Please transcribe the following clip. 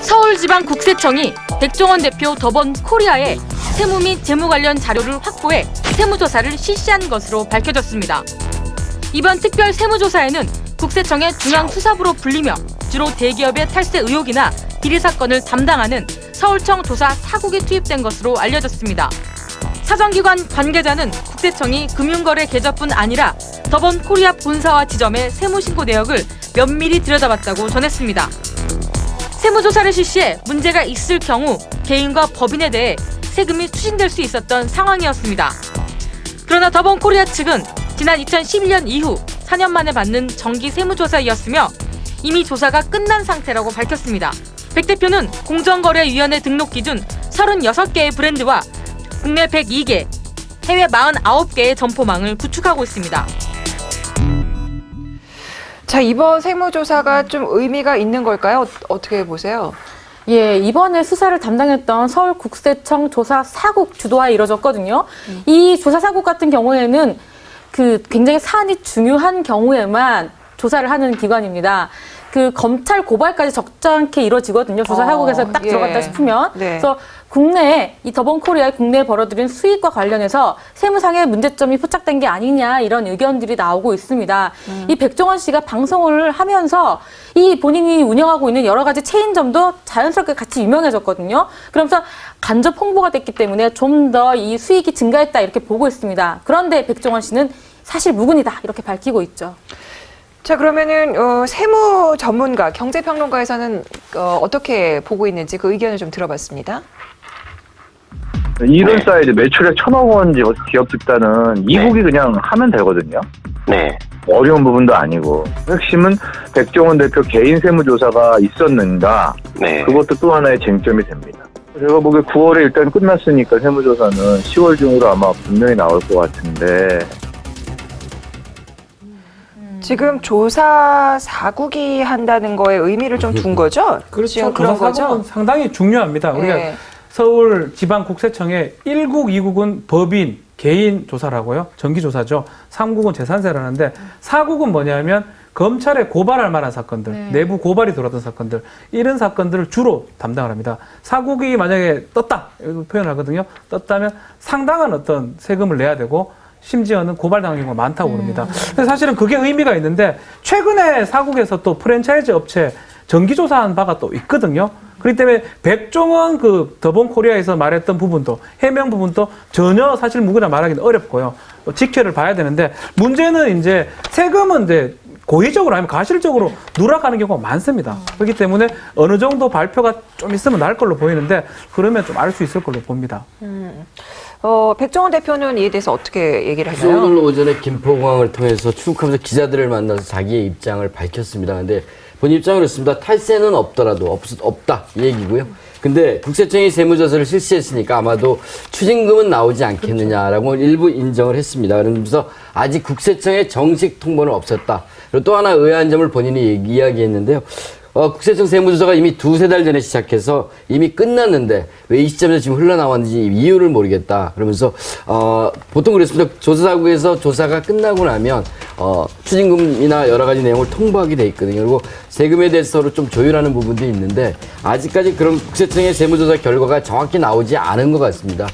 서울지방국세청이 백종원 대표 더번코리아에 세무 및 재무 관련 자료를 확보해 세무조사를 실시한 것으로 밝혀졌습니다. 이번 특별 세무조사에는 국세청의 중앙수사부로 불리며 주로 대기업의 탈세 의혹이나 비리 사건을 담당하는 서울청 조사 4국이 투입된 것으로 알려졌습니다. 사정기관 관계자는 국세청이 금융거래 계좌뿐 아니라 더번코리아 본사와 지점의 세무신고 내역을 면밀히 들여다봤다고 전했습니다. 세무조사를 실시해 문제가 있을 경우 개인과 법인에 대해 세금이 추징될 수 있었던 상황이었습니다. 그러나 더번코리아 측은 지난 2011년 이후 4년 만에 받는 정기 세무조사이었으며 이미 조사가 끝난 상태라고 밝혔습니다. 백 대표는 공정거래위원회 등록 기준 36개의 브랜드와 국내 102개, 해외 49개의 점포망을 구축하고 있습니다. 자, 이번 세무조사가 좀 의미가 있는 걸까요? 어떻게 보세요? 예, 이번에 수사를 담당했던 서울국세청 조사 4국 주도하에 이뤄졌거든요. 이 조사 4국 같은 경우에는 굉장히 사안이 중요한 경우에만 조사를 하는 기관입니다. 검찰 고발까지 적잖게 이루어지거든요. 조사 4국에서 딱 들어갔다 싶으면. 네. 그래서 국내에 이 더번코리아의 국내에 벌어들인 수익과 관련해서 세무상의 문제점이 포착된 게 아니냐 이런 의견들이 나오고 있습니다. 이 백종원 씨가 방송을 하면서 이 본인이 운영하고 있는 여러 가지 체인점도 자연스럽게 같이 유명해졌거든요. 그러면서 간접 홍보가 됐기 때문에 좀 더 이 수익이 증가했다 이렇게 보고 있습니다. 그런데 백종원 씨는 사실 무근이다 이렇게 밝히고 있죠. 자, 그러면은 세무 전문가, 경제평론가에서는 어떻게 보고 있는지 그 의견을 좀 들어봤습니다. 이런 사이즈 매출액 1,000억 원 기업 집단은 이국이 그냥 하면 되거든요. 네. 어려운 부분도 아니고. 핵심은 백종원 대표 개인 세무조사가 있었는가. 네. 그것도 또 하나의 쟁점이 됩니다. 제가 보기에 9월에 일단 끝났으니까 세무조사는 10월 중으로 아마 분명히 나올 것 같은데. 지금 조사 4국이 한다는 거에 의미를 좀 둔 거죠? 그렇죠. 지금 그런 조사 거죠? 4국은 상당히 중요합니다. 우리가 네. 서울지방국세청의 1국, 2국은 법인, 개인 조사라고요. 정기조사죠. 3국은 재산세라는데 4국은 뭐냐면 검찰에 고발할 만한 사건들, 내부 고발이 들어왔던 사건들, 이런 사건들을 주로 담당을 합니다. 4국이 만약에 떴다, 이렇게 표현을 하거든요. 떴다면 상당한 어떤 세금을 내야 되고 심지어는 고발당한 경우가 많다고 그럽니다. 그래서 사실은 그게 의미가 있는데 최근에 4국에서 또 프랜차이즈 업체 정기조사한 바가 또 있거든요. 그렇기 때문에 백종원 더번코리아에서 말했던 부분도 해명 부분도 전혀 사실 무근이라 말하기는 어렵고요. 또 직회를 봐야 되는데 문제는 이제 세금은 이제 고의적으로 아니면 가실적으로 누락하는 경우가 많습니다. 그렇기 때문에 어느 정도 발표가 좀 있으면 나을 걸로 보이는데 그러면 좀 알 수 있을 걸로 봅니다. 백종원 대표는 이에 대해서 어떻게 얘기를 하나요? 오늘 오전에 김포공항을 통해서 출국하면서 기자들을 만나서 자기의 입장을 밝혔습니다. 근데 본인 입장은 그렇습니다. 탈세는 없더라도 없다 이 얘기고요. 근데 국세청이 세무조사를 실시했으니까 아마도 추징금은 나오지 않겠느냐라고 일부 인정을 했습니다. 그러면서 아직 국세청의 정식 통보는 없었다. 그리고 또 하나 의아한 점을 본인이 이야기했는데요. 국세청 세무조사가 이미 2-3달 전에 시작해서 이미 끝났는데 왜 이 시점에서 지금 흘러나왔는지 이유를 모르겠다. 그러면서 보통 그랬습니다. 조사국에서 조사가 끝나고 나면 추징금이나 여러 가지 내용을 통보하게 돼 있거든요. 그리고 세금에 대해서 서로 좀 조율하는 부분도 있는데 아직까지 그런 국세청의 세무조사 결과가 정확히 나오지 않은 것 같습니다.